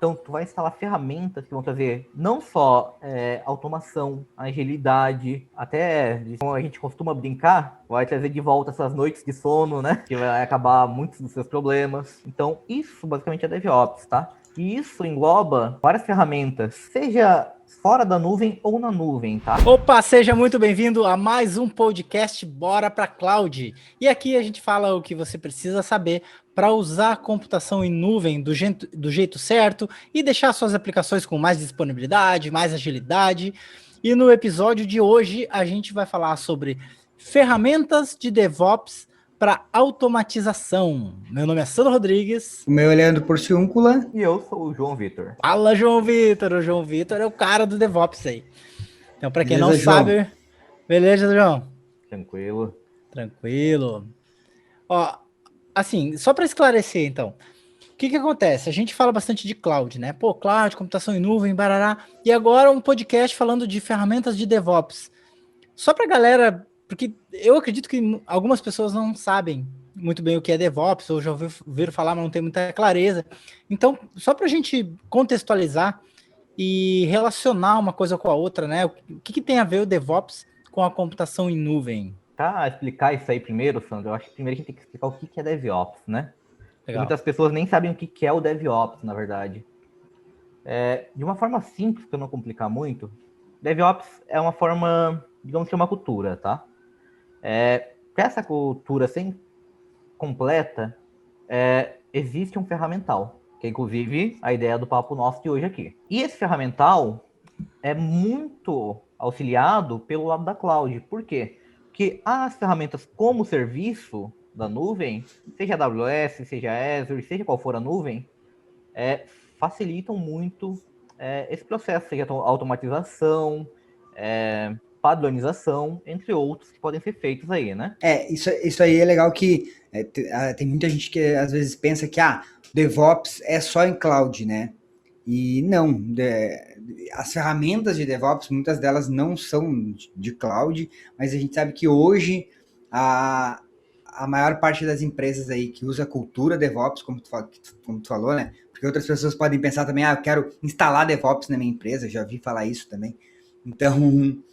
Então, tu vai instalar ferramentas que vão trazer não só automação, agilidade, até, como a gente costuma brincar, vai trazer de volta essas noites de sono, né? Que vai acabar muitos dos seus problemas. Então, isso basicamente é DevOps, tá? E isso engloba várias ferramentas, seja fora da nuvem ou na nuvem, tá? Opa, seja muito bem-vindo a mais um podcast Bora pra Cloud. E aqui a gente fala o que você precisa saber para usar a computação em nuvem do jeito certo e deixar suas aplicações com mais disponibilidade, mais agilidade. E no episódio de hoje a gente vai falar sobre ferramentas de DevOps para automatização. Meu nome é Sandro Rodrigues. O meu é Leandro Porciúncula. E eu sou o João Vitor. Fala, João Vitor. O João Vitor é o cara do DevOps aí. Então, para quem Beleza, não sabe... Beleza, João? Tranquilo. Tranquilo. Ó, assim, só para esclarecer, então, o que acontece? A gente fala bastante de cloud, né? Pô, cloud, computação em nuvem, barará. E agora um podcast falando de ferramentas de DevOps. Só pra galera, porque eu acredito que algumas pessoas não sabem muito bem o que é DevOps, ou já ouviram falar, mas não tem muita clareza. Então, só pra gente contextualizar e relacionar uma coisa com a outra, né? O que tem a ver o DevOps com a computação em nuvem? Para explicar isso aí primeiro, Sandro, eu acho que primeiro a gente tem que explicar o que é DevOps, né? Legal. Muitas pessoas nem sabem o que é o DevOps, na verdade. De uma forma simples, para não complicar muito, DevOps é uma forma, digamos que uma cultura, tá? Para essa cultura ser completa, existe um ferramental, que é inclusive a ideia do papo nosso de hoje aqui. E esse ferramental é muito auxiliado pelo lado da cloud. Por quê? Porque as ferramentas como serviço da nuvem, seja AWS, seja Azure, seja qual for a nuvem, facilitam muito esse processo, seja automatização, padronização, entre outros que podem ser feitos aí, né? Isso aí é legal que tem muita gente que às vezes pensa que DevOps é só em cloud, né? E não, as ferramentas de DevOps, muitas delas não são de cloud, mas a gente sabe que hoje a maior parte das empresas aí que usa a cultura DevOps, como tu falou, né? Porque outras pessoas podem pensar também, eu quero instalar DevOps na minha empresa, já ouvi falar isso também. Então,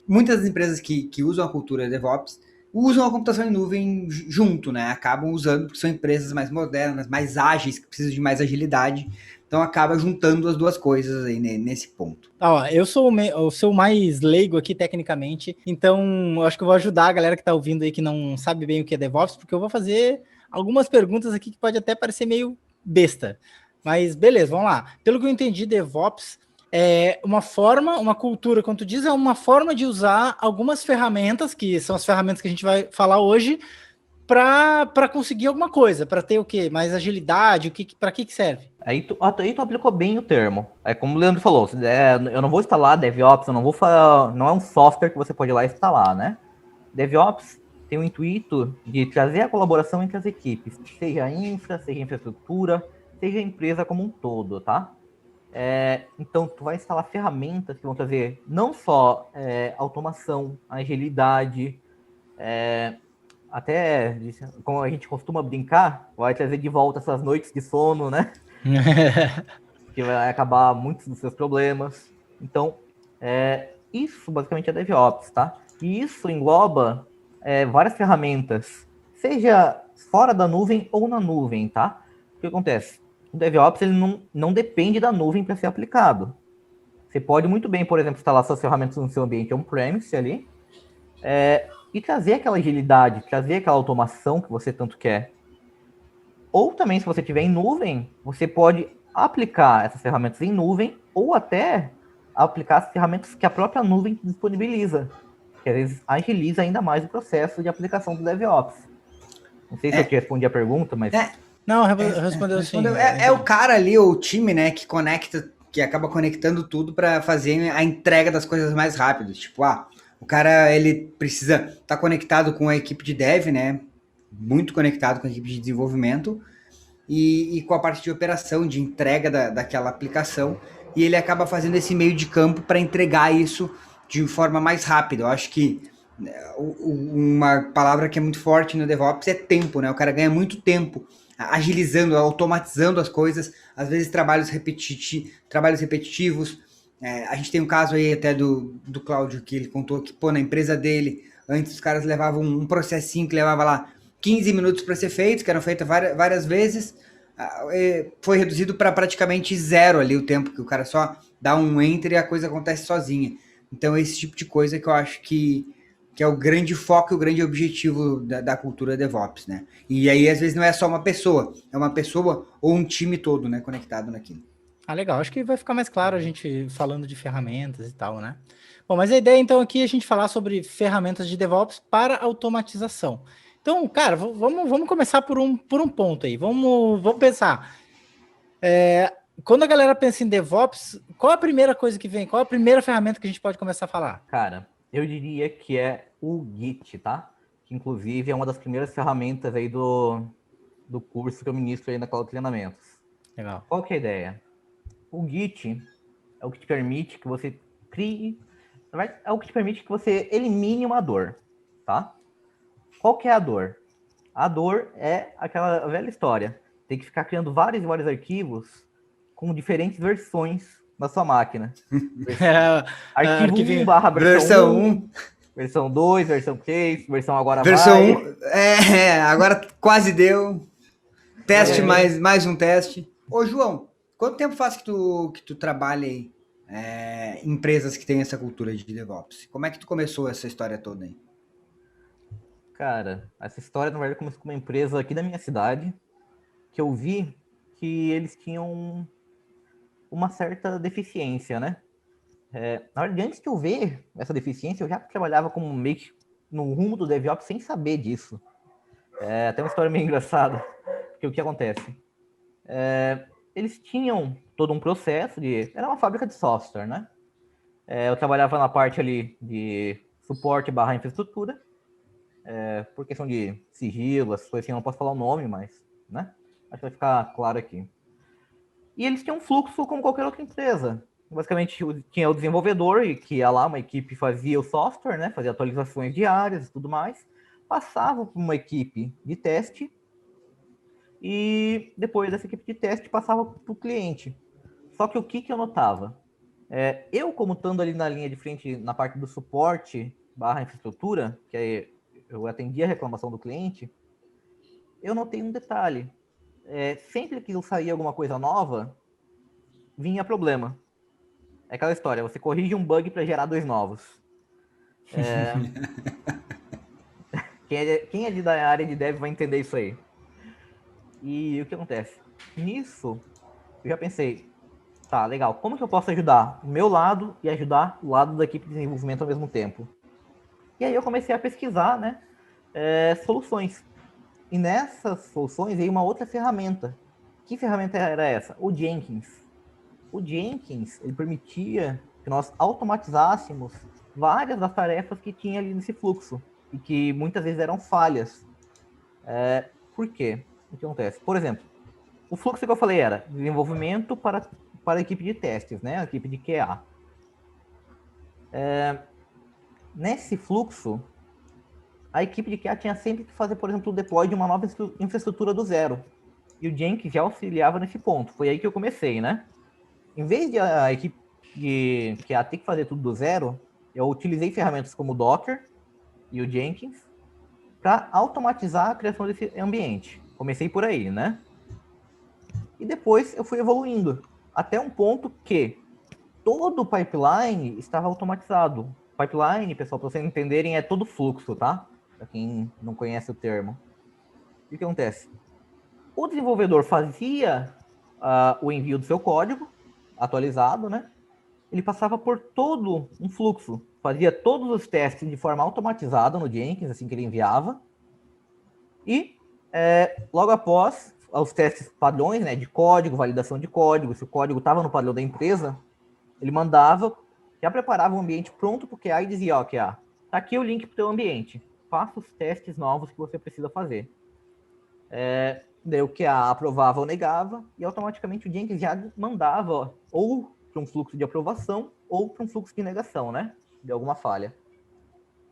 muitas das empresas que usam a cultura DevOps usam a computação em nuvem junto, né? Acabam usando, porque são empresas mais modernas, mais ágeis, que precisam de mais agilidade. Então, acaba juntando as duas coisas aí nesse ponto. Eu sou o mais leigo aqui, tecnicamente. Então, eu acho que eu vou ajudar a galera que está ouvindo aí, que não sabe bem o que é DevOps, porque eu vou fazer algumas perguntas aqui que pode até parecer meio besta. Mas, beleza, vamos lá. Pelo que eu entendi, DevOps é uma cultura, como tu diz, é uma forma de usar algumas ferramentas, que são as ferramentas que a gente vai falar hoje, para conseguir alguma coisa, para ter o quê? Mais agilidade, para que serve? Aí tu aplicou bem o termo. É como o Leandro falou, eu não vou instalar DevOps, não é um software que você pode ir lá instalar, né? DevOps tem o intuito de trazer a colaboração entre as equipes, seja infra, seja infraestrutura, seja a empresa como um todo, tá? Então, tu vai instalar ferramentas que vão trazer não só automação, agilidade, até, como a gente costuma brincar, vai trazer de volta essas noites de sono, né? Que vai acabar muitos dos seus problemas. Então, isso basicamente é DevOps, tá? E isso engloba várias ferramentas, seja fora da nuvem ou na nuvem, tá? O que acontece? O DevOps ele não depende da nuvem para ser aplicado. Você pode muito bem, por exemplo, instalar suas ferramentas no seu ambiente on-premise ali, e trazer aquela agilidade, trazer aquela automação que você tanto quer. Ou também, se você tiver em nuvem, você pode aplicar essas ferramentas em nuvem ou até aplicar as ferramentas que a própria nuvem disponibiliza, que às vezes agiliza ainda mais o processo de aplicação do DevOps. Não sei se eu te respondi a pergunta, mas... Não, respondeu sim. É o cara ali, o time, né, que acaba conectando tudo para fazer a entrega das coisas mais rápido. Tipo, o cara, ele precisa estar conectado com a equipe de dev, né, muito conectado com a equipe de desenvolvimento e com a parte de operação, de entrega daquela aplicação, e ele acaba fazendo esse meio de campo para entregar isso de forma mais rápida. Eu acho que uma palavra que é muito forte no DevOps é tempo, né? O cara ganha muito tempo agilizando, automatizando as coisas às vezes trabalhos repetitivos. A gente tem um caso aí até do Cláudio, que ele contou que, pô, na empresa dele, antes os caras levavam um processinho que levava lá 15 minutos para ser feito, que eram feitos várias vezes, foi reduzido para praticamente zero ali o tempo, que o cara só dá um enter e a coisa acontece sozinha. Então, esse tipo de coisa que eu acho que é o grande foco e o grande objetivo da cultura DevOps, né? E aí, às vezes, não é só uma pessoa, é uma pessoa ou um time todo, né, conectado naquilo. Ah, legal. Acho que vai ficar mais claro a gente falando de ferramentas e tal, né? Bom, mas a ideia então aqui é a gente falar sobre ferramentas de DevOps para automatização. Então, cara, vamos começar por um ponto aí. Vamos pensar. Quando a galera pensa em DevOps, qual a primeira coisa que vem? Qual a primeira ferramenta que a gente pode começar a falar? Cara, eu diria que é o Git, tá? Que inclusive é uma das primeiras ferramentas aí do curso que eu ministro aí na Cloud Treinamentos. Legal. Qual que é a ideia? O Git é o que te permite que você crie, na verdade, é o que te permite que você elimine uma dor, tá? Qual que é a dor? A dor é aquela velha história. Tem que ficar criando vários e vários arquivos com diferentes versões na sua máquina. Arquivo 1 barra versão 1, versão 2, versão 3, versão agora versão vai. 1, agora quase deu. Teste mais um teste. Ô, João, quanto tempo faz que tu trabalha aí em empresas que têm essa cultura de DevOps? Como é que tu começou essa história toda aí? Cara, essa história, na verdade, começou com uma empresa aqui da minha cidade, que eu vi que eles tinham uma certa deficiência, né? Na verdade, antes de eu ver essa deficiência, eu já trabalhava como meio que no rumo do DevOps sem saber disso. Até uma história meio engraçada, porque o que acontece? Eles tinham todo um processo era uma fábrica de software, né? Eu trabalhava na parte ali de suporte / infraestrutura, por questão de sigilo, essas coisas assim, eu não posso falar o nome, mas, né? Acho que vai ficar claro aqui. E eles tinham um fluxo como qualquer outra empresa. Basicamente, tinha o desenvolvedor, que ia lá, uma equipe fazia o software, né? Fazia atualizações diárias e tudo mais. Passava por uma equipe de teste. E depois dessa equipe de teste, passava para o cliente. Só que o que eu notava? Eu, como estando ali na linha de frente, na parte do suporte / infraestrutura, que aí eu atendia a reclamação do cliente, eu notei um detalhe. Sempre que eu saía alguma coisa nova, vinha problema. É aquela história, você corrige um bug para gerar 2 novos. Quem é da área de dev vai entender isso aí. E o que acontece? Nisso, eu já pensei, tá, legal, como que eu posso ajudar o meu lado e ajudar o lado da equipe de desenvolvimento ao mesmo tempo? E aí eu comecei a pesquisar, né, soluções. E nessas soluções veio uma outra ferramenta. Que ferramenta era essa? O Jenkins. O Jenkins, ele permitia que nós automatizássemos várias das tarefas que tinha ali nesse fluxo e que muitas vezes eram falhas. Por quê? O que acontece? Por exemplo, o fluxo que eu falei era desenvolvimento para a equipe de testes, né? A equipe de QA. Nesse fluxo, a equipe de QA tinha sempre que fazer, por exemplo, o deploy de uma nova infraestrutura do zero. E o Jenkins já auxiliava nesse ponto. Foi aí que eu comecei, né? Em vez de a equipe de QA ter que fazer tudo do zero, eu utilizei ferramentas como o Docker e o Jenkins para automatizar a criação desse ambiente. Comecei por aí, né? E depois eu fui evoluindo até um ponto que todo o pipeline estava automatizado. Pipeline, pessoal, para vocês entenderem, é todo fluxo, tá? Para quem não conhece o termo. E o que acontece? O desenvolvedor fazia o envio do seu código atualizado, né? Ele passava por todo um fluxo, fazia todos os testes de forma automatizada no Jenkins, assim que ele enviava. E logo após os testes padrões, né, de código, validação de código, se o código estava no padrão da empresa, ele mandava, já preparava o ambiente pronto para o QA e dizia, ó, QA, tá aqui o link para o teu ambiente, faça os testes novos que você precisa fazer. Daí o QA aprovava ou negava, e automaticamente o Jenkins já mandava ou para um fluxo de aprovação ou para um fluxo de negação, né, de alguma falha.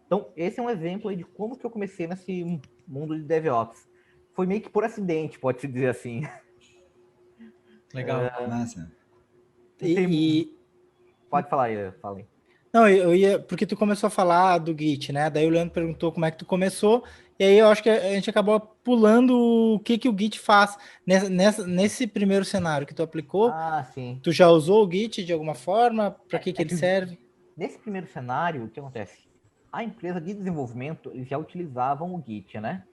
Então, esse é um exemplo aí de como que eu comecei nesse mundo de DevOps. Foi meio que por acidente, pode-se dizer assim. Legal. Massa. Pode falar aí, fala aí. Não, eu ia, porque tu começou a falar do Git, né? Daí o Leandro perguntou como é que tu começou, e aí eu acho que a gente acabou pulando o que o Git faz nesse primeiro cenário que tu aplicou. Ah, sim. Tu já usou o Git de alguma forma? Para que ele que serve? Nesse primeiro cenário, o que acontece? A empresa de desenvolvimento, eles já utilizavam o Git, né?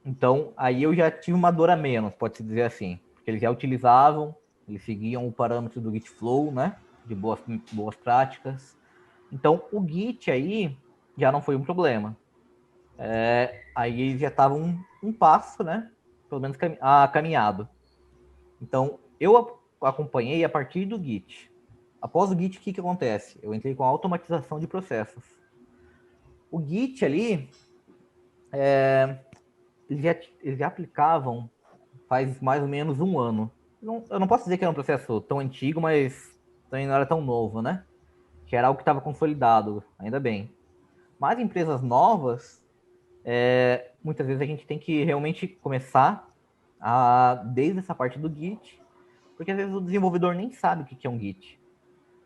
Então, aí eu já tive uma dor a menos, pode-se dizer assim. Porque eles já utilizavam, eles seguiam o parâmetro do Git Flow, né? De boas práticas. Então, o Git aí já não foi um problema. Aí eles já estavam um passo, né? Pelo menos caminhado. Então, eu acompanhei a partir do Git. Após o Git, o que acontece? Eu entrei com a automatização de processos. O Git ali, eles já aplicavam faz mais ou menos um ano. Eu não posso dizer que era um processo tão antigo, mas também não era tão novo, né? Que era algo que estava consolidado, ainda bem. Mas empresas novas, muitas vezes a gente tem que realmente começar desde essa parte do Git, porque às vezes o desenvolvedor nem sabe o que é um Git.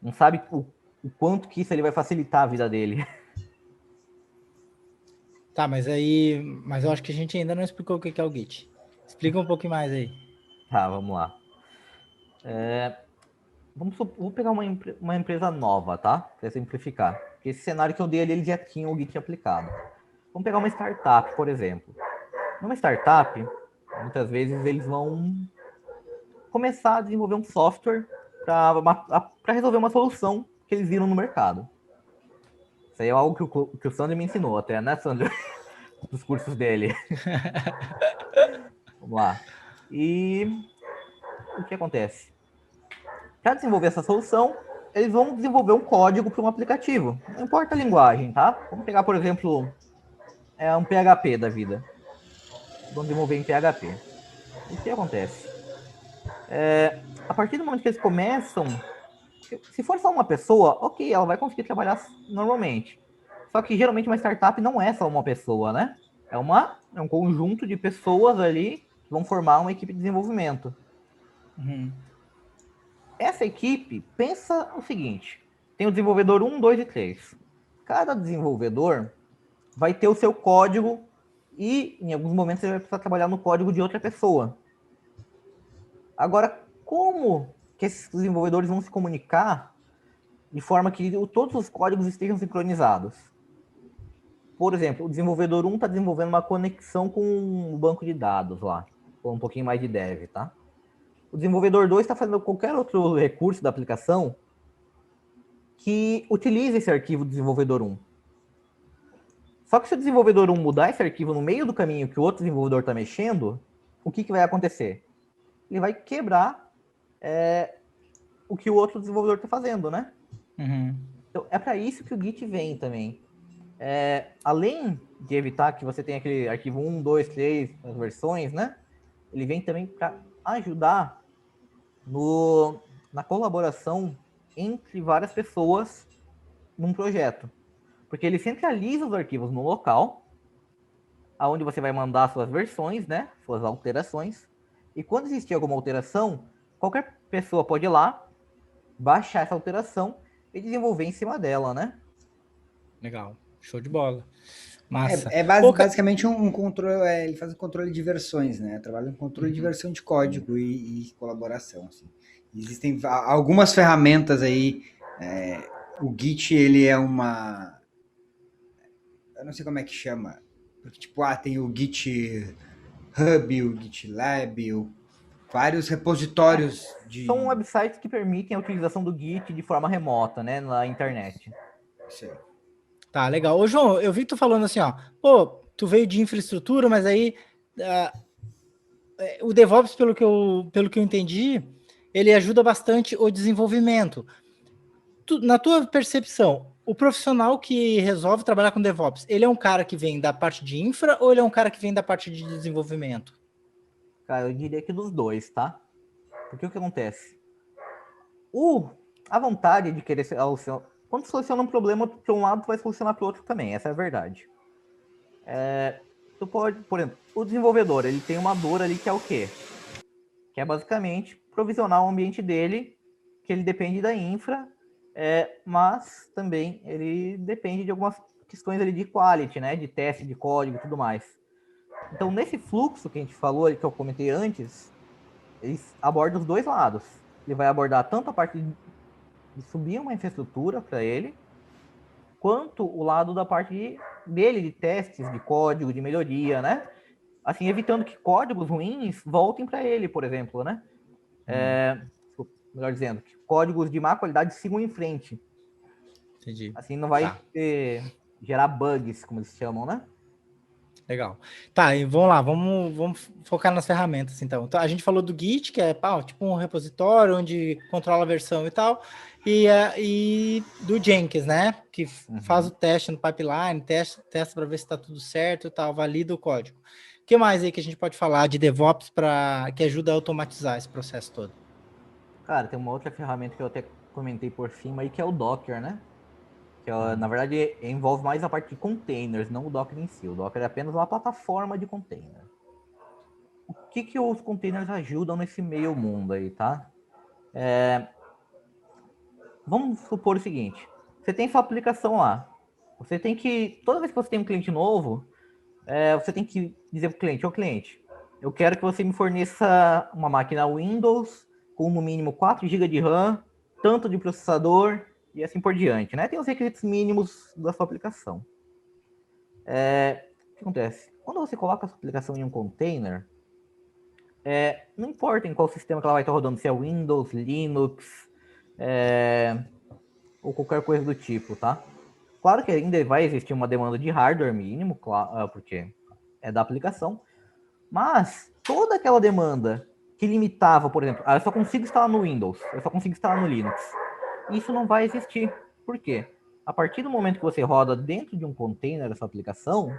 Não sabe o quanto que isso ele vai facilitar a vida dele. Tá, mas eu acho que a gente ainda não explicou o que é o Git. Explica um pouquinho mais aí. Tá, vamos lá. Vou pegar uma empresa nova, tá? Para simplificar. Porque esse cenário que eu dei ali, ele já tinha o Git aplicado. Vamos pegar uma startup, por exemplo. Numa startup, muitas vezes eles vão começar a desenvolver um software para resolver uma solução que eles viram no mercado. Isso aí é algo que o Sandro me ensinou até, né, Sandro? Dos cursos dele. Vamos lá. E o que acontece? Para desenvolver essa solução, eles vão desenvolver um código para um aplicativo. Não importa a linguagem, tá? Vamos pegar, por exemplo, um PHP da vida. Vamos desenvolver em PHP. O que acontece? A partir do momento que eles começam, se for só uma pessoa, ok, ela vai conseguir trabalhar normalmente. Só que geralmente uma startup não é só uma pessoa, né? É um conjunto de pessoas ali que vão formar uma equipe de desenvolvimento. Uhum. Essa equipe pensa o seguinte: tem o desenvolvedor 1, 2 e 3. Cada desenvolvedor vai ter o seu código e em alguns momentos ele vai precisar trabalhar no código de outra pessoa. Agora, como que esses desenvolvedores vão se comunicar de forma que todos os códigos estejam sincronizados? Por exemplo, o desenvolvedor 1 está desenvolvendo uma conexão com um banco de dados lá, com um pouquinho mais de dev, tá? O desenvolvedor 2 está fazendo qualquer outro recurso da aplicação que utilize esse arquivo do desenvolvedor 1. Só que se o desenvolvedor 1 mudar esse arquivo no meio do caminho que o outro desenvolvedor está mexendo, o que vai acontecer? Ele vai quebrar o que o outro desenvolvedor está fazendo, né? Uhum. Então, é para isso que o Git vem também. Além de evitar que você tenha aquele arquivo 1, 2, 3, as versões, né? Ele vem também para ajudar na colaboração entre várias pessoas num projeto. Porque ele centraliza os arquivos no local, aonde você vai mandar suas versões, né? Suas alterações. E quando existir alguma alteração, qualquer pessoa pode ir lá, baixar essa alteração e desenvolver em cima dela, né? Legal. Show de bola. Massa. Basicamente um controle, ele faz um controle de versões, né? Trabalha com controle de versão de código e colaboração, assim. Existem algumas ferramentas aí, o Git, ele é uma... Eu não sei como é que chama, porque tipo, tem o GitHub, o GitLab, vários repositórios de... São websites que permitem a utilização do Git de forma remota, né? Na internet. Isso aí. Tá, legal. Ô, João, eu vi tu falando assim, ó, pô, tu veio de infraestrutura, mas aí o DevOps, pelo que eu entendi, ele ajuda bastante o desenvolvimento. Na tua percepção, o profissional que resolve trabalhar com DevOps, ele é um cara que vem da parte de infra ou ele é um cara que vem da parte de desenvolvimento? Cara, eu diria que dos dois, tá? Porque o que acontece? A vontade de querer solucionar... Quando soluciona um problema para um lado, tu vai solucionar para o outro também. Essa é a verdade. Tu pode, por exemplo, o desenvolvedor, ele tem uma dor ali que é o quê? que é basicamente provisionar o ambiente dele, que ele depende da infra, mas também ele depende de algumas questões ali de quality, né, de teste de código e tudo mais. Então, nesse fluxo que a gente falou, que eu comentei antes, ele aborda os dois lados. Ele vai abordar tanto a parte de subir uma infraestrutura para ele, quanto o lado da parte dele de testes, de código, de melhoria, né? Assim, evitando que códigos ruins voltem para ele, por exemplo, né? Melhor dizendo, que códigos de má qualidade sigam em frente. Entendi. Assim, não vai gerar bugs, como eles chamam, né? Legal. Tá, e vamos lá, vamos focar nas ferramentas, então. Então, a gente falou do Git, que é tipo um repositório onde controla a versão e tal, e do Jenkins, né? Que faz o teste no pipeline, testa para ver se está tudo certo e tal, valida o código. O que mais aí que a gente pode falar de DevOps que ajuda a automatizar esse processo todo? Cara, tem uma outra ferramenta que eu até comentei por cima aí, que é o Docker, né? Que na verdade envolve mais a parte de containers, não o Docker em si. O Docker é apenas uma plataforma de container. O que os containers ajudam nesse meio mundo aí, tá? Vamos supor o seguinte: você tem sua aplicação lá. Você tem que, toda vez que você tem um cliente novo, você tem que dizer para o cliente: ô cliente, eu quero que você me forneça uma máquina Windows com no mínimo 4 GB de RAM, tanto de processador e assim por diante, né? Tem os requisitos mínimos da sua aplicação. O que acontece? Quando você coloca a sua aplicação em um container, não importa em qual sistema que ela vai estar rodando, se é Windows, Linux, ou qualquer coisa do tipo, tá? Claro que ainda vai existir uma demanda de hardware mínimo, claro, porque é da aplicação, mas toda aquela demanda que limitava, por exemplo, eu só consigo instalar no Windows, eu só consigo instalar no Linux, isso não vai existir. Por quê? A partir do momento que você roda dentro de um container essa aplicação,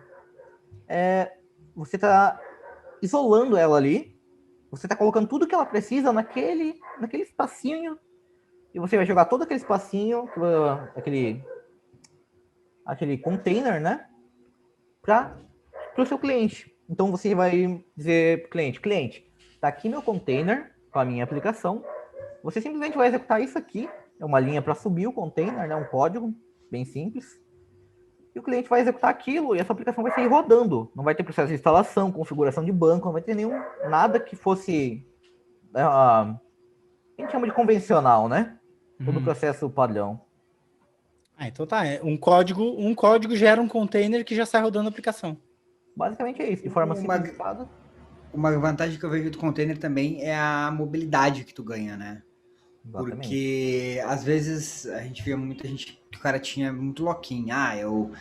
você está isolando ela ali, você está colocando tudo que ela precisa naquele espacinho, e você vai jogar todo aquele espacinho, aquele container, né, para o seu cliente. Então você vai dizer para o cliente, tá aqui meu container com a minha aplicação, você simplesmente vai executar isso aqui, é uma linha para subir o container, né, um código bem simples, e o cliente vai executar aquilo e essa aplicação vai sair rodando. Não vai ter processo de instalação, configuração de banco, não vai ter nada que fosse a gente chama de convencional, né? Todo o processo padrão. Então tá, um código gera um container que já sai rodando a aplicação. Basicamente é isso, de forma simplificada. Uma vantagem que eu vejo do container também é a mobilidade que tu ganha, né? Exatamente. Porque às vezes a gente via muita gente que o cara tinha muito lock-in. Eu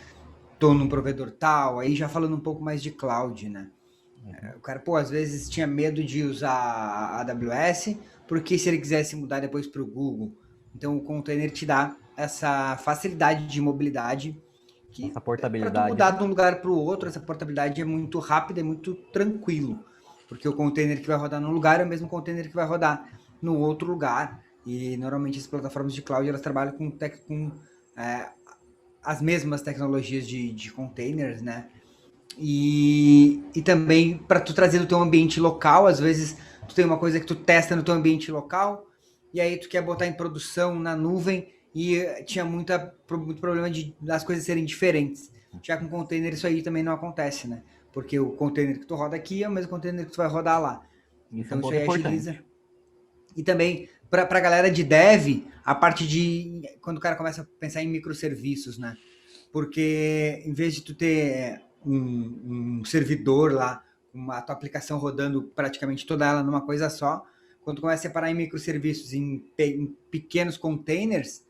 tô num provedor tal, aí já falando um pouco mais de cloud, né? O cara, às vezes tinha medo de usar a AWS, porque se ele quisesse mudar depois para o Google. Então o container te dá essa facilidade de mobilidade, que essa portabilidade, para tu mudar de um lugar para o outro, essa portabilidade é muito rápida, é muito tranquilo, porque o container que vai rodar num lugar é o mesmo container que vai rodar no outro lugar, e normalmente as plataformas de cloud elas trabalham com as mesmas tecnologias de containers, né? E também para tu trazer no teu ambiente local, às vezes tu tem uma coisa que tu testa no teu ambiente local e aí tu quer botar em produção na nuvem e tinha muito problema das coisas serem diferentes. Já com container isso aí também não acontece, né? Porque o container que tu roda aqui é o mesmo container que tu vai rodar lá. Então isso aí agiliza. E também para a galera de dev, a parte de quando o cara começa a pensar em microserviços, né? Porque em vez de tu ter um servidor lá, a tua aplicação rodando praticamente toda ela numa coisa só, quando tu começa a separar em microserviços, em pequenos containers,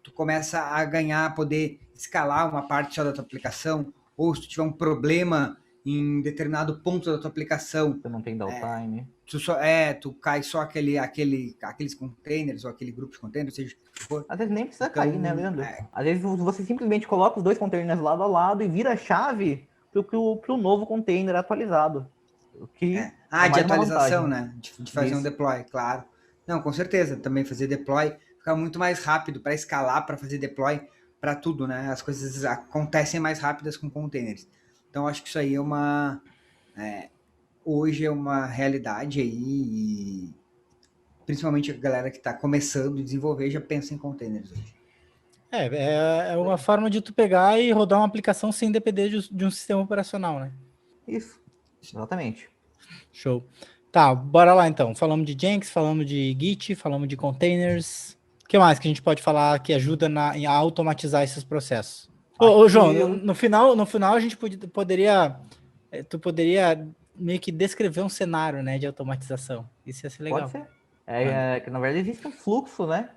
tu começa a ganhar, poder escalar uma parte só da tua aplicação, ou se tu tiver um problema em determinado ponto da tua aplicação, tu não tem downtime. Tu cai só aqueles containers ou aquele grupo de containers, seja o que for. Às vezes nem precisa cair, né, Leandro? Às vezes você simplesmente coloca os dois containers lado a lado e vira a chave pro novo container atualizado. De atualização, né? De fazer um deploy, claro. Não, com certeza. Também fazer deploy fica muito mais rápido para escalar, para fazer deploy, para tudo, né? As coisas acontecem mais rápidas com containers. Então, acho que isso aí é hoje é uma realidade aí, e principalmente a galera que está começando a desenvolver já pensa em containers hoje. É uma forma de tu pegar e rodar uma aplicação sem depender de um sistema operacional, né? Isso, exatamente. Show. Tá, bora lá então. Falamos de Jenkins, falamos de Git, falamos de containers. O que mais que a gente pode falar que ajuda a automatizar esses processos? Ô, João, no final a gente poderia tu poderia meio que descrever um cenário, né, de automatização. Isso ia ser legal. Pode ser. Que na verdade existe um fluxo, né,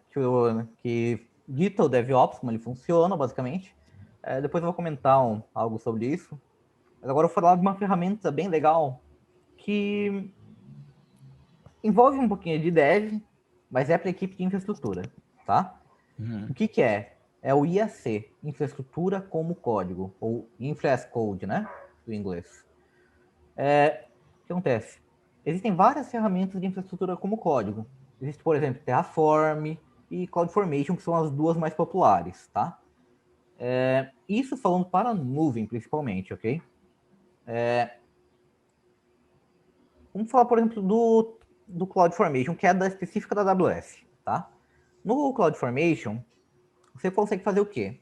que dita o DevOps, como ele funciona, basicamente. Depois eu vou comentar algo sobre isso. Mas agora eu vou falar de uma ferramenta bem legal que envolve um pouquinho de dev, mas é para a equipe de infraestrutura, tá? O que é? É o IAC, Infraestrutura como Código, ou Infra as Code, né, do inglês. O que acontece? Existem várias ferramentas de infraestrutura como código. Existe, por exemplo, Terraform e CloudFormation, que são as duas mais populares, tá? Isso falando para nuvem, principalmente, ok? Vamos falar, por exemplo, do CloudFormation, que é da específica da AWS, tá? No CloudFormation, você consegue fazer o quê?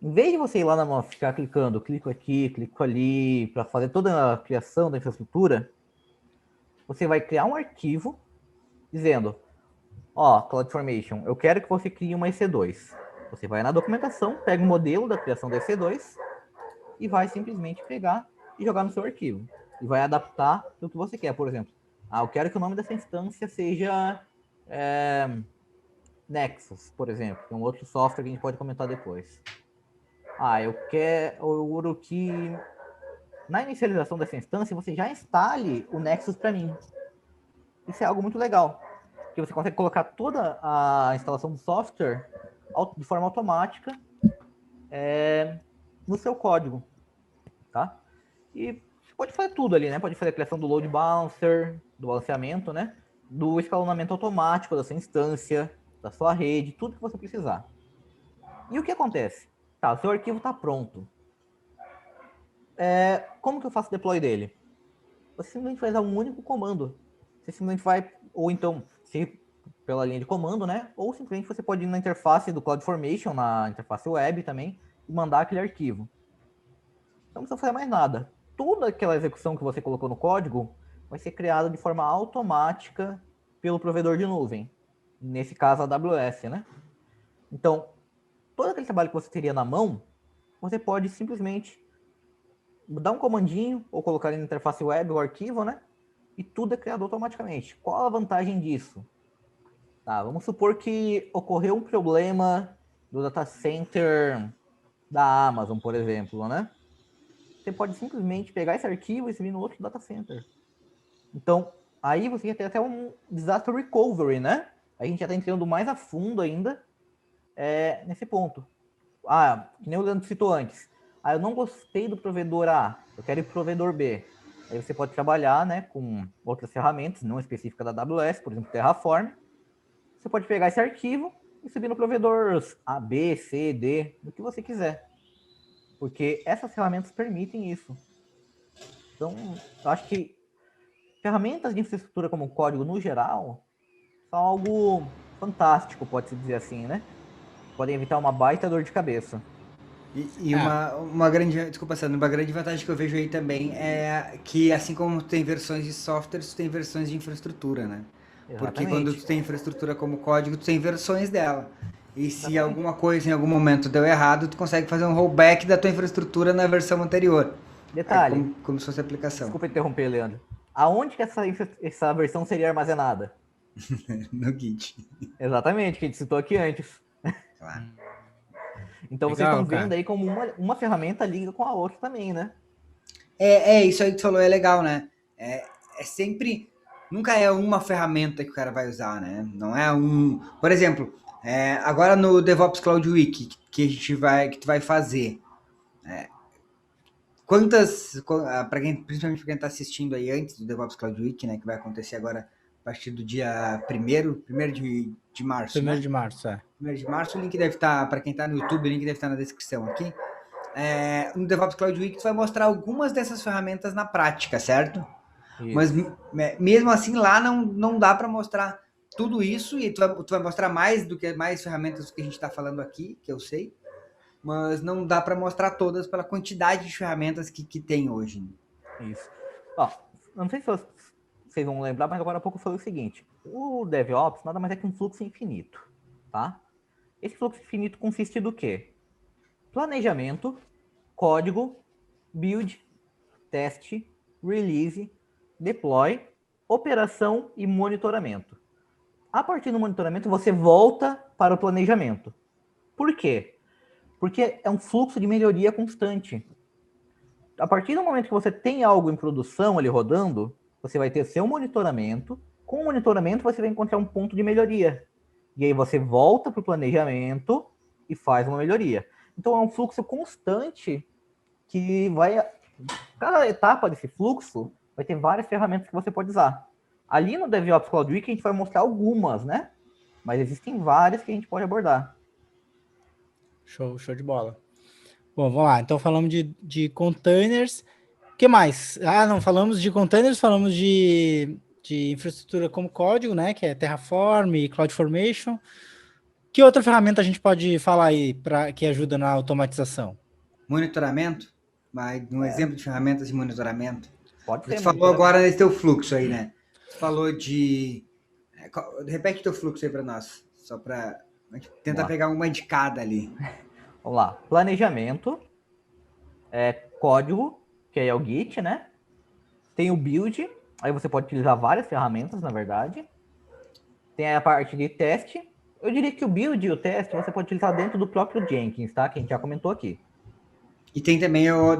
Em vez de você ir lá na mão, ficar clicando, clico aqui, clico ali, para fazer toda a criação da infraestrutura, você vai criar um arquivo dizendo, CloudFormation, eu quero que você crie uma EC2. Você vai na documentação, pega o modelo da criação da EC2 e vai simplesmente pegar e jogar no seu arquivo. E vai adaptar o que você quer, por exemplo. Eu quero que o nome dessa instância seja Nexus, por exemplo, que é um outro software que a gente pode comentar depois. Eu quero que na inicialização dessa instância você já instale o Nexus para mim. Isso é algo muito legal, porque você consegue colocar toda a instalação do software de forma automática no seu código, tá? E você pode fazer tudo ali, né? Pode fazer a criação do load balancer, do balanceamento, né? Do escalonamento automático da sua instância, da sua rede, tudo que você precisar. E o que acontece? Tá, o seu arquivo está pronto. Como que eu faço o deploy dele? Você simplesmente faz um único comando. Você simplesmente vai, ou então, pela linha de comando, né? Ou simplesmente você pode ir na interface do CloudFormation, na interface web também, e mandar aquele arquivo. Então não precisa fazer mais nada. Toda aquela execução que você colocou no código vai ser criada de forma automática pelo provedor de nuvem. Nesse caso, a AWS, né? Então, todo aquele trabalho que você teria na mão, você pode simplesmente dar um comandinho ou colocar ali na interface web o arquivo, né? E tudo é criado automaticamente. Qual a vantagem disso? Tá, vamos supor que ocorreu um problema do data center da Amazon, por exemplo, né? Você pode simplesmente pegar esse arquivo e subir no outro data center. Então, aí você já tem até um disaster recovery, né? A gente já está entrando mais a fundo ainda nesse ponto. Que nem o Leandro citou antes. Eu não gostei do provedor A, eu quero ir para o provedor B. Aí você pode trabalhar, né, com outras ferramentas, não específicas da AWS, por exemplo, Terraform. Você pode pegar esse arquivo e subir no provedor A, B, C, D, do que você quiser. Porque essas ferramentas permitem isso. Então, eu acho que ferramentas de infraestrutura como código no geral são algo fantástico, pode-se dizer assim, né? Podem evitar uma baita dor de cabeça. Uma grande, desculpa, Sandro, uma grande vantagem que eu vejo aí também é que, assim como tem versões de softwares, tem versões de infraestrutura, né? Exatamente. Porque quando tu tem infraestrutura como código, tu tem versões dela. E se alguma coisa em algum momento deu errado, tu consegue fazer um rollback da tua infraestrutura na versão anterior. Detalhe. Como se fosse aplicação. Desculpa interromper, Leandro. Aonde que essa versão seria armazenada? No Git. Exatamente, que a gente citou aqui antes. Claro. Então legal, vocês estão vendo aí como uma ferramenta liga com a outra também, né? Isso aí que tu falou é legal, né? É sempre... Nunca é uma ferramenta que o cara vai usar, né? Não é um... Por exemplo, agora no DevOps Cloud Week que tu vai fazer, principalmente para quem está assistindo aí antes do DevOps Cloud Week, né? Que vai acontecer agora a partir do dia 1º de março. 1º de março, 1º de março, o link deve estar, para quem está no YouTube, o link deve estar na descrição aqui. No DevOps Cloud Week, tu vai mostrar algumas dessas ferramentas na prática, certo? Mas mesmo assim lá não dá para mostrar tudo isso, e tu vai mostrar mais do que mais ferramentas que a gente está falando aqui, que eu sei, mas não dá para mostrar todas pela quantidade de ferramentas que tem hoje. Isso. Ó, não sei se vocês vão lembrar, mas agora há pouco eu falei o seguinte: o DevOps nada mais é que um fluxo infinito, tá? Esse fluxo infinito consiste do quê? Planejamento, código, build, teste, release, deploy, operação e monitoramento. A partir do monitoramento, você volta para o planejamento. Por quê? Porque é um fluxo de melhoria constante. A partir do momento que você tem algo em produção ali rodando, você vai ter seu monitoramento. Com o monitoramento, você vai encontrar um ponto de melhoria. E aí você volta para o planejamento e faz uma melhoria. Então é um fluxo constante que vai... Cada etapa desse fluxo vai ter várias ferramentas que você pode usar. Ali no DevOps Cloud Week a gente vai mostrar algumas, né? Mas existem várias que a gente pode abordar. Show de bola. Bom, vamos lá. Então falamos de containers. O que mais? Não, falamos de containers, falamos de infraestrutura como código, né? Que é Terraform e CloudFormation. Que outra ferramenta a gente pode falar aí que ajuda na automatização? Monitoramento? Um exemplo de ferramentas de monitoramento. Pode ser. Você falou agora nesse teu fluxo aí, né? Você falou de... Repete o teu fluxo aí para nós, só para tentar pegar uma de cada ali. Vamos lá. Planejamento, código, que aí é o Git, né? Tem o build, aí você pode utilizar várias ferramentas, na verdade. Tem a parte de teste. Eu diria que o build e o teste você pode utilizar dentro do próprio Jenkins, tá? Que a gente já comentou aqui. E tem também o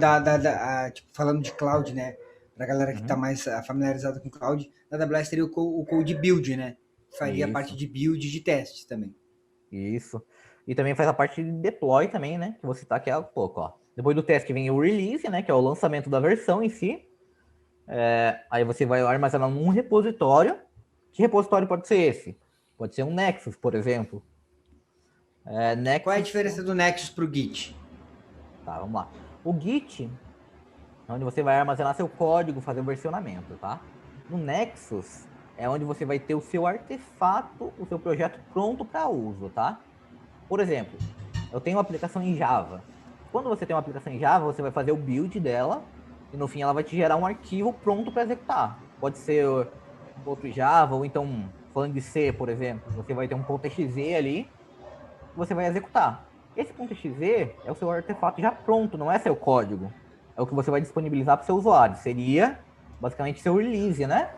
tipo, falando de cloud, né? Pra galera que tá mais familiarizada com cloud, na AWS teria o code build, né? Faria a parte de build de testes também. Isso. E também faz a parte de deploy também, né? Que você tá aqui há pouco, ó. Depois do teste vem o release, né? Que é o lançamento da versão em si. Aí você vai armazenar num repositório. Que repositório pode ser esse? Pode ser um Nexus, por exemplo. Nexus... Qual é a diferença do Nexus pro Git? Tá, vamos lá. O Git é onde você vai armazenar seu código, fazer o versionamento, tá? No Nexus é onde você vai ter o seu artefato, o seu projeto pronto para uso, tá? Por exemplo, eu tenho uma aplicação em Java. Quando você tem uma aplicação em Java, você vai fazer o build dela e no fim ela vai te gerar um arquivo pronto para executar. Pode ser outro Java, ou então, falando de C, por exemplo, você vai ter um .exe ali, você vai executar. Esse .exe é o seu artefato já pronto, não é seu código. É o que você vai disponibilizar para o seu usuário. Seria, basicamente, seu release, né?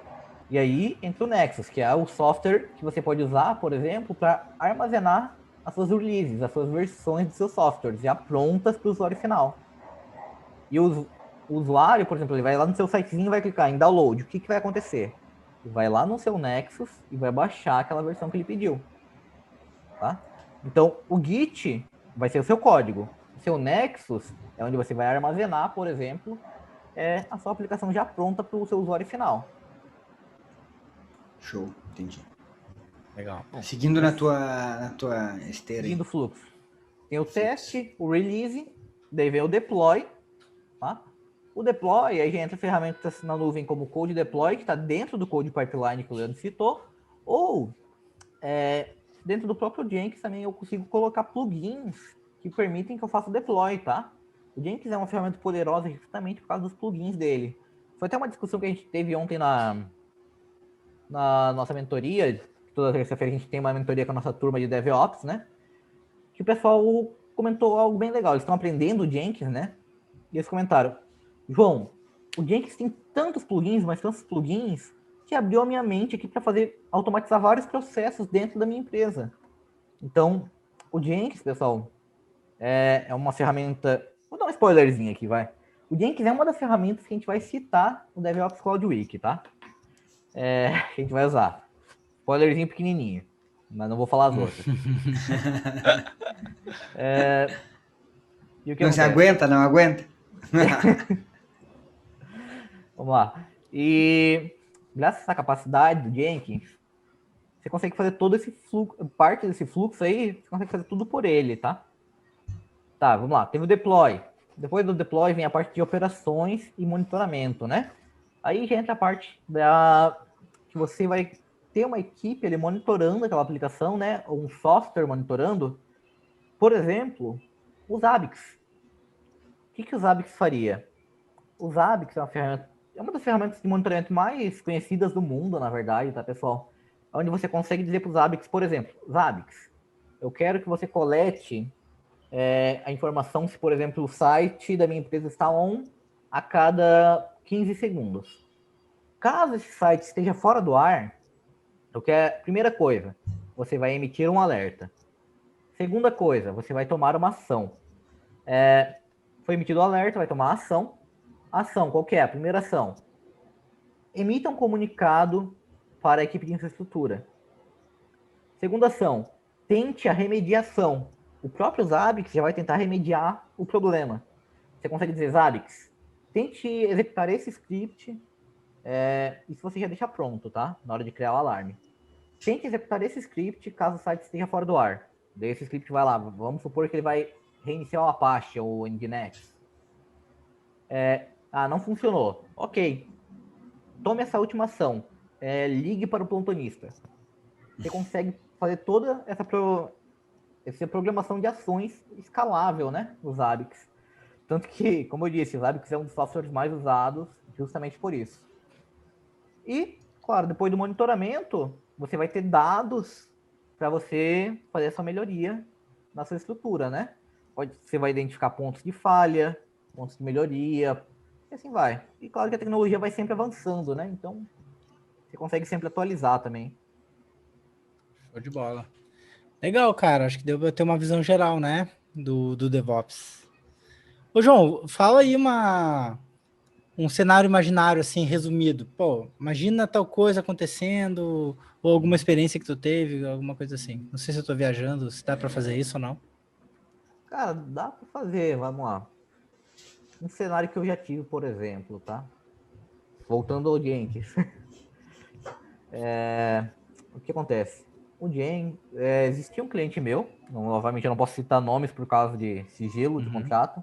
E aí entra o Nexus, que é o software que você pode usar, por exemplo, para armazenar as suas releases, as suas versões dos seus softwares, já prontas para o usuário final. E o usuário, por exemplo, ele vai lá no seu sitezinho e vai clicar em download. O que vai acontecer? Ele vai lá no seu Nexus e vai baixar aquela versão que ele pediu. Tá? Então, o Git vai ser o seu código. O seu Nexus é onde você vai armazenar, por exemplo, a sua aplicação já pronta para o seu usuário final. Show, entendi. Legal. Seguindo na tua esteira. Seguindo o fluxo. Tem o teste, o release, daí vem o deploy. Tá? O deploy, aí já entra ferramentas na nuvem como o Code Deploy, que está dentro do Code Pipeline que o Leandro citou, ou dentro do próprio Jenkins também eu consigo colocar plugins que permitem que eu faça o deploy, tá? O Jenkins é uma ferramenta poderosa justamente por causa dos plugins dele. Foi até uma discussão que a gente teve ontem na nossa mentoria. Toda terça-feira a gente tem uma mentoria com a nossa turma de DevOps, né? Que o pessoal comentou algo bem legal. Eles estão aprendendo o Jenkins, né? E eles comentaram: João, o Jenkins tem tantos plugins, mas tantos plugins, que abriu a minha mente aqui para automatizar vários processos dentro da minha empresa. Então, o Jenkins, pessoal, é uma ferramenta... Vou dar um spoilerzinho aqui, vai. O Jenkins é uma das ferramentas que a gente vai citar no DevOps Cloud Week, tá? Que a gente vai usar. Spoilerzinho pequenininho, mas não vou falar as outras. E o que não se aguenta, não aguenta? Vamos lá. E graças a essa capacidade do Jenkins, você consegue fazer todo esse fluxo, parte desse fluxo aí, você consegue fazer tudo por ele, tá? Tá, vamos lá. Teve o deploy. Depois do deploy vem a parte de operações e monitoramento, né? Aí já entra a parte que você vai ter uma equipe ali monitorando aquela aplicação, né? Ou um software monitorando. Por exemplo, o Zabbix. O que o Zabbix faria? O Zabbix é uma das ferramentas de monitoramento mais conhecidas do mundo, na verdade, tá, pessoal? Onde você consegue dizer para o Zabbix, por exemplo, Zabbix, eu quero que você colete a informação se, por exemplo, o site da minha empresa está on a cada 15 segundos. Caso esse site esteja fora do ar, primeira coisa, você vai emitir um alerta. Segunda coisa, você vai tomar uma ação. Foi emitido o alerta, vai tomar ação. Ação, qual que é? A primeira ação. Emita um comunicado para a equipe de infraestrutura. Segunda ação, tente a remediação. O próprio Zabbix já vai tentar remediar o problema. Você consegue dizer, Zabbix, tente executar esse script, isso você já deixa pronto, tá? Na hora de criar o alarme. Tente executar esse script caso o site esteja fora do ar. Daí esse script vai lá, vamos supor que ele vai reiniciar o Apache ou o Nginx. Não funcionou. Ok. Tome essa última ação. Ligue para o plantonista. Você consegue fazer toda essa programação de ações escalável, né? No Zabbix. Tanto que, como eu disse, o Zabbix é um dos softwares mais usados justamente por isso. E, claro, depois do monitoramento, você vai ter dados para você fazer essa melhoria na sua estrutura, né? Você vai identificar pontos de falha, pontos de melhoria, e assim vai. E claro que a tecnologia vai sempre avançando, né? Então, você consegue sempre atualizar também. Show de bola. Legal, cara. Acho que deu pra ter uma visão geral, né? Do DevOps. Ô, João, fala aí um cenário imaginário, assim, resumido. Pô, imagina tal coisa acontecendo, ou alguma experiência que tu teve, alguma coisa assim. Não sei se eu tô viajando, se dá pra fazer isso ou não. Cara, dá para fazer, vamos lá. Um cenário que eu já tive, por exemplo, tá? Voltando ao Jenkins. O que acontece? O Jenkins, existia um cliente meu, novamente eu não posso citar nomes por causa de sigilo de contrato.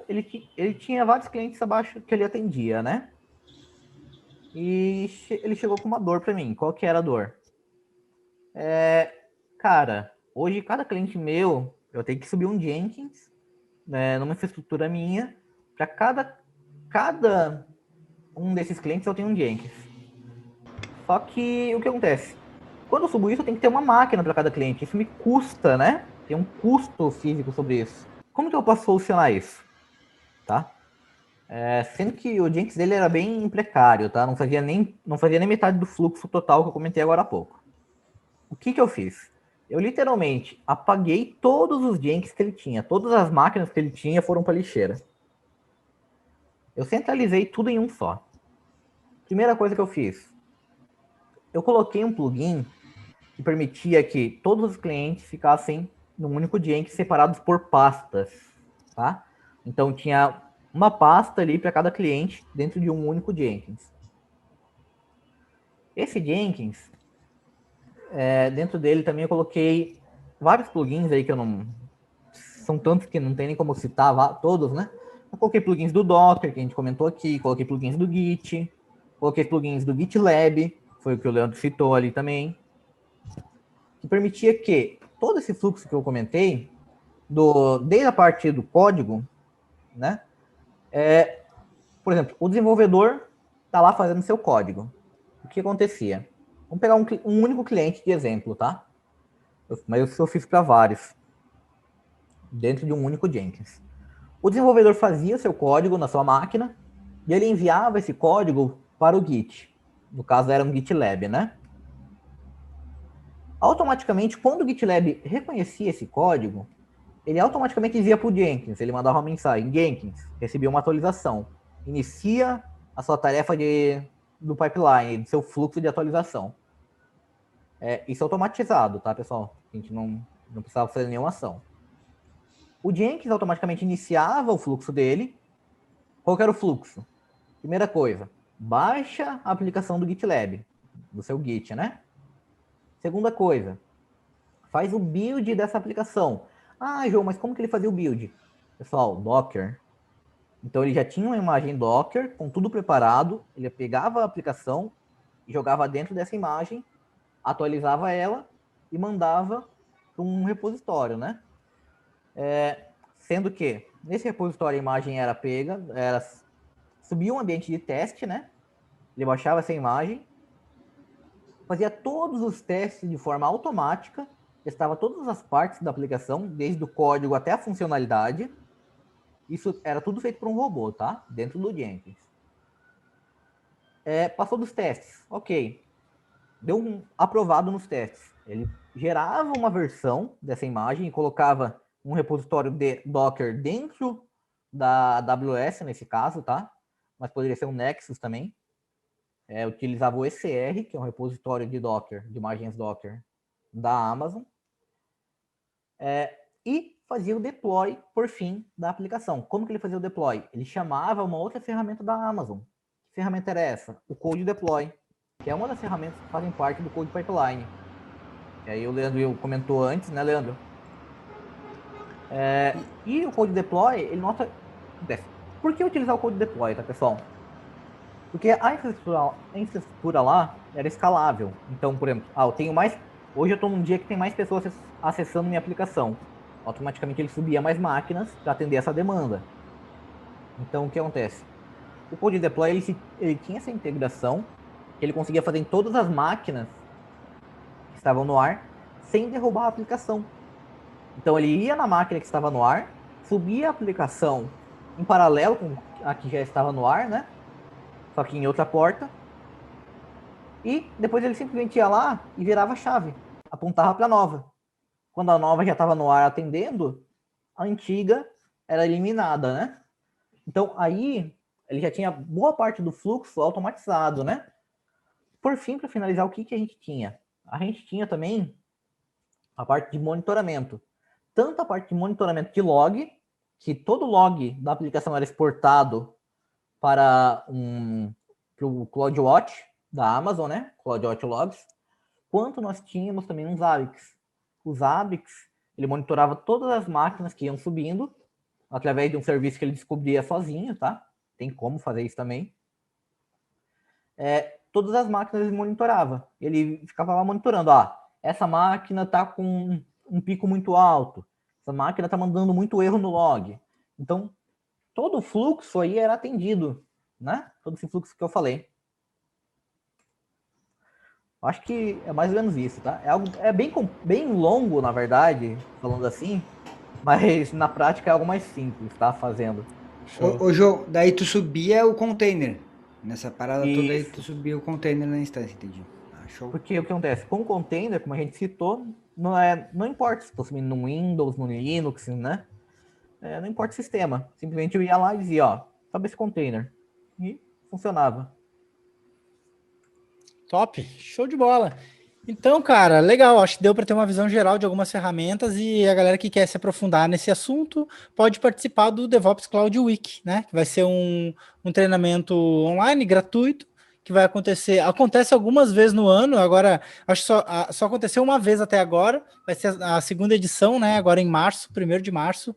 Ele tinha vários clientes abaixo que ele atendia, né? E ele chegou com uma dor para mim. Qual que era a dor? Cara, hoje cada cliente meu, eu tenho que subir um Jenkins, né, numa infraestrutura minha, para cada um desses clientes eu tenho um Jenkins. Só que o que acontece? Quando eu subo isso, eu tenho que ter uma máquina para cada cliente. Isso me custa, né? Tem um custo físico sobre isso. Como que eu posso solucionar isso? Tá? Sendo que o Jenkins dele era bem precário, tá? Não fazia nem metade do fluxo total que eu comentei agora há pouco. O que eu fiz? Eu literalmente apaguei todos os Jenkins que ele tinha. Todas as máquinas que ele tinha foram para lixeira. Eu centralizei tudo em um só. Primeira coisa que eu fiz. Eu coloquei um plugin que permitia que todos os clientes ficassem num único Jenkins separados por pastas, tá? Então tinha uma pasta ali para cada cliente dentro de um único Jenkins. Esse Jenkins, dentro dele também eu coloquei vários plugins aí que eu não... São tantos que não tem nem como citar todos, né? Eu coloquei plugins do Docker, que a gente comentou aqui, coloquei plugins do Git, coloquei plugins do GitLab, foi o que o Leandro citou ali também, que permitia que todo esse fluxo que eu comentei, desde a parte do código, né? Por exemplo, o desenvolvedor está lá fazendo seu código. O que acontecia? Vamos pegar um único cliente de exemplo, tá? Mas eu fiz para vários, dentro de um único Jenkins. O desenvolvedor fazia seu código na sua máquina e ele enviava esse código para o Git. No caso, era um GitLab, né? Automaticamente, quando o GitLab reconhecia esse código, ele automaticamente dizia para o Jenkins, ele mandava uma mensagem: Jenkins, recebi uma atualização. Inicia a sua tarefa do pipeline, do seu fluxo de atualização. Isso é automatizado, tá, pessoal? A gente não precisava fazer nenhuma ação. O Jenkins automaticamente iniciava o fluxo dele. Qual que era o fluxo? Primeira coisa, baixa a aplicação do GitLab, do seu Git, né? Segunda coisa, faz o build dessa aplicação. Ah, João, mas como que ele fazia o build? Pessoal, Docker. Então ele já tinha uma imagem Docker com tudo preparado, ele pegava a aplicação e jogava dentro dessa imagem, atualizava ela e mandava para um repositório, né? Sendo que nesse repositório a imagem era pega, subia um ambiente de teste, né? Ele baixava essa imagem, fazia todos os testes de forma automática, testava todas as partes da aplicação, desde o código até a funcionalidade. Isso era tudo feito por um robô, tá? Dentro do Jenkins. Passou dos testes, ok. Deu um aprovado nos testes. Ele gerava uma versão dessa imagem e colocava um repositório de Docker dentro da AWS, nesse caso, tá? Mas poderia ser um Nexus também. Utilizava o ECR, que é um repositório de Docker, de imagens Docker da Amazon. E fazia o deploy, por fim, da aplicação. Como que ele fazia o deploy? Ele chamava uma outra ferramenta da Amazon. Que ferramenta era essa? O Code Deploy, que é uma das ferramentas que fazem parte do Code Pipeline. E aí o Leandro comentou antes, né, Leandro? E o Code Deploy, ele nota... Por que utilizar o Code Deploy, tá, pessoal? Porque a infraestrutura lá era escalável. Então, por exemplo, hoje eu estou num dia que tem mais pessoas acessando minha aplicação. Automaticamente ele subia mais máquinas para atender essa demanda. Então, o que acontece? O Code Deploy ele tinha essa integração que ele conseguia fazer em todas as máquinas que estavam no ar sem derrubar a aplicação. Então, ele ia na máquina que estava no ar, subia a aplicação em paralelo com a que já estava no ar, né? Só que em outra porta. E depois ele simplesmente ia lá e virava a chave, apontava para a nova. Quando a nova já estava no ar atendendo, a antiga era eliminada, né? Então aí ele já tinha boa parte do fluxo automatizado, né? Por fim, para finalizar, o que a gente tinha? A gente tinha também a parte de monitoramento. Tanto a parte de monitoramento de log, que todo log da aplicação era exportado para o CloudWatch da Amazon, né? CloudWatch Logs, quanto nós tínhamos também uns ABICs. Os ABICs, ele monitorava todas as máquinas que iam subindo, através de um serviço que ele descobria sozinho, tá? Tem como fazer isso também. Todas as máquinas ele monitorava. Ele ficava lá monitorando. Essa máquina está com um pico muito alto. Essa máquina está mandando muito erro no log. Então, todo o fluxo aí era atendido, né? Todo esse fluxo que eu falei. Acho que é mais ou menos isso, tá? Bem longo, na verdade, falando assim, mas na prática é algo mais simples, tá? Fazendo. Ô, João, daí tu subia o container. Nessa parada Isso. toda aí, tu subia o container na instância, entendi. Show. Porque o que acontece? Com o container, como a gente citou, não importa se estou subindo no Windows, no Linux, né? Não importa o sistema. Simplesmente eu ia lá e dizia, sobe esse container. E funcionava. Top, show de bola. Então, cara, legal, acho que deu para ter uma visão geral de algumas ferramentas e a galera que quer se aprofundar nesse assunto pode participar do DevOps Cloud Week, né? Que vai ser um treinamento online, gratuito, que vai acontece algumas vezes no ano, agora, acho que só aconteceu uma vez até agora, vai ser a segunda edição, né? Agora em março, 1º de março,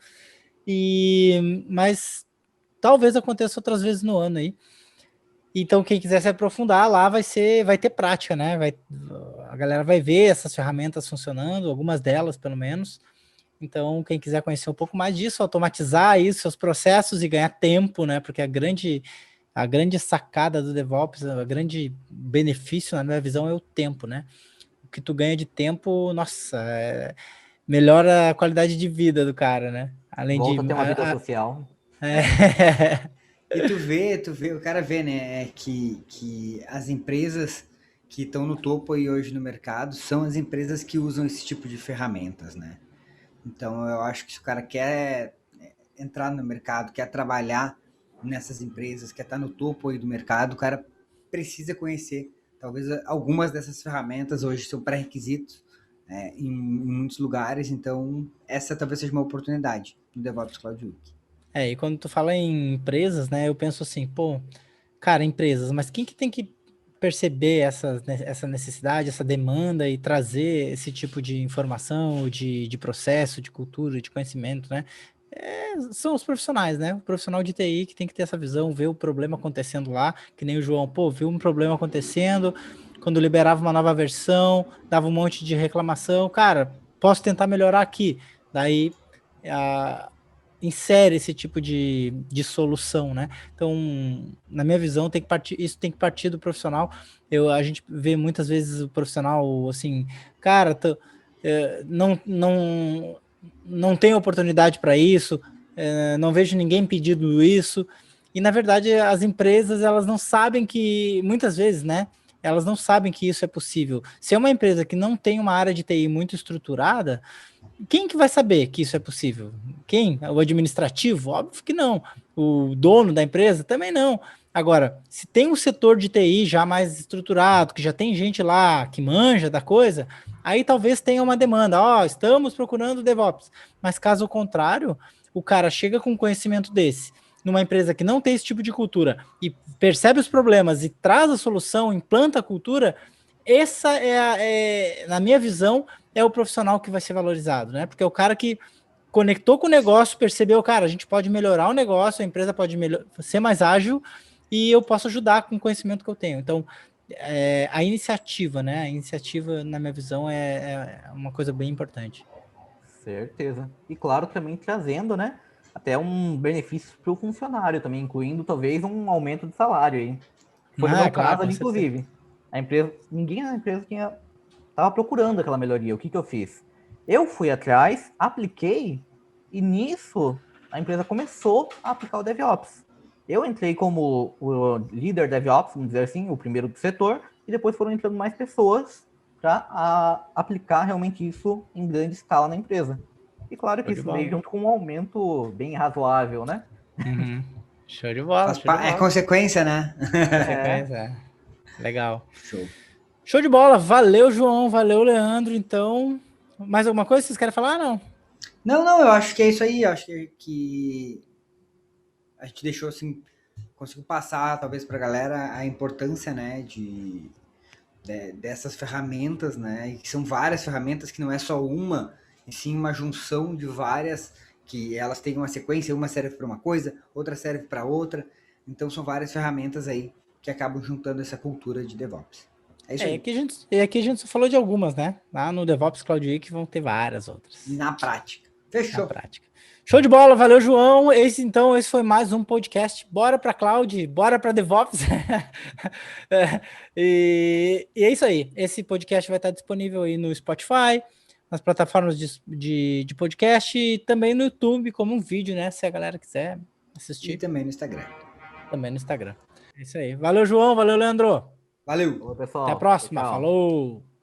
mas talvez aconteça outras vezes no ano aí. Então, quem quiser se aprofundar lá vai ter prática, né? A galera vai ver essas ferramentas funcionando, algumas delas, pelo menos. Então, quem quiser conhecer um pouco mais disso, automatizar isso, seus processos e ganhar tempo, né? Porque a grande sacada do DevOps, o grande benefício, na minha visão, é o tempo, né? O que tu ganha de tempo, nossa, melhora a qualidade de vida do cara, né? Além Volta a ter uma vida social. E tu vê, o cara vê, né, que as empresas que estão no topo aí hoje no mercado são as empresas que usam esse tipo de ferramentas, né? Então, eu acho que se o cara quer entrar no mercado, quer trabalhar nessas empresas, quer estar no topo aí do mercado, o cara precisa conhecer. Talvez algumas dessas ferramentas hoje são pré-requisitos em muitos lugares, então essa talvez seja uma oportunidade no DevOps Cloud Week. E quando tu fala em empresas, né, eu penso assim, cara, empresas, mas quem que tem que perceber essa necessidade, essa demanda e trazer esse tipo de informação, de processo, de cultura, de conhecimento, né? são os profissionais, né? O profissional de TI que tem que ter essa visão, ver o problema acontecendo lá, que nem o João, viu um problema acontecendo, quando liberava uma nova versão, dava um monte de reclamação, cara, posso tentar melhorar aqui. Daí insere esse tipo de solução, né? Então, na minha visão, isso tem que partir do profissional. A gente vê muitas vezes o profissional assim, cara, não tem oportunidade para isso, não vejo ninguém pedindo isso, e na verdade as empresas, elas não sabem que, muitas vezes, né, elas não sabem que isso é possível. Se é uma empresa que não tem uma área de TI muito estruturada, quem que vai saber que isso é possível? Quem? O administrativo? Óbvio que não. O dono da empresa? Também não. Agora, se tem um setor de TI já mais estruturado, que já tem gente lá que manja da coisa, aí talvez tenha uma demanda. Estamos procurando DevOps. Mas caso contrário, o cara chega com um conhecimento desse, numa empresa que não tem esse tipo de cultura, e percebe os problemas e traz a solução, implanta a cultura, essa na minha visão, é o profissional que vai ser valorizado, né? Porque é o cara que conectou com o negócio, percebeu, cara, a gente pode melhorar o negócio, a empresa pode ser mais ágil e eu posso ajudar com o conhecimento que eu tenho. Então, a iniciativa, né? A iniciativa, na minha visão, é uma coisa bem importante. Certeza. E claro, também trazendo, né? Até um benefício para o funcionário também, incluindo talvez um aumento de salário aí. Foi no meu caso ali, inclusive. Ninguém na empresa estava procurando aquela melhoria. O que eu fiz? Eu fui atrás, apliquei, e nisso a empresa começou a aplicar o DevOps. Eu entrei como o líder DevOps, vamos dizer assim, o primeiro do setor, e depois foram entrando mais pessoas para aplicar realmente isso em grande escala na empresa. E claro que isso veio junto com um aumento bem razoável, né? Uhum. Show de bola. É consequência, né? Consequência. Legal. Show de bola. Valeu, João. Valeu, Leandro. Então, mais alguma coisa que vocês querem falar? Não, eu acho que é isso aí. Eu acho que a gente deixou assim, conseguiu passar talvez para a galera a importância, né, dessas ferramentas, né, e que são várias ferramentas, que não é só uma, e sim uma junção de várias, que elas têm uma sequência, uma serve para uma coisa, outra serve para outra. Então são várias ferramentas aí que acabam juntando essa cultura de DevOps. É isso aí. Aqui a gente só falou de algumas, né? Lá no DevOps Cloud Week vão ter várias outras. Na prática. Fechou. Na prática. Show de bola, valeu, João. Esse foi mais um podcast. Bora para Cloud, bora para DevOps. E é isso aí. Esse podcast vai estar disponível aí no Spotify, nas plataformas de podcast e também no YouTube como um vídeo, né? Se a galera quiser assistir. E também no Instagram. É isso aí. Valeu, João. Valeu, Leandro. Valeu. Falou, pessoal. Até a próxima. Tchau. Falou.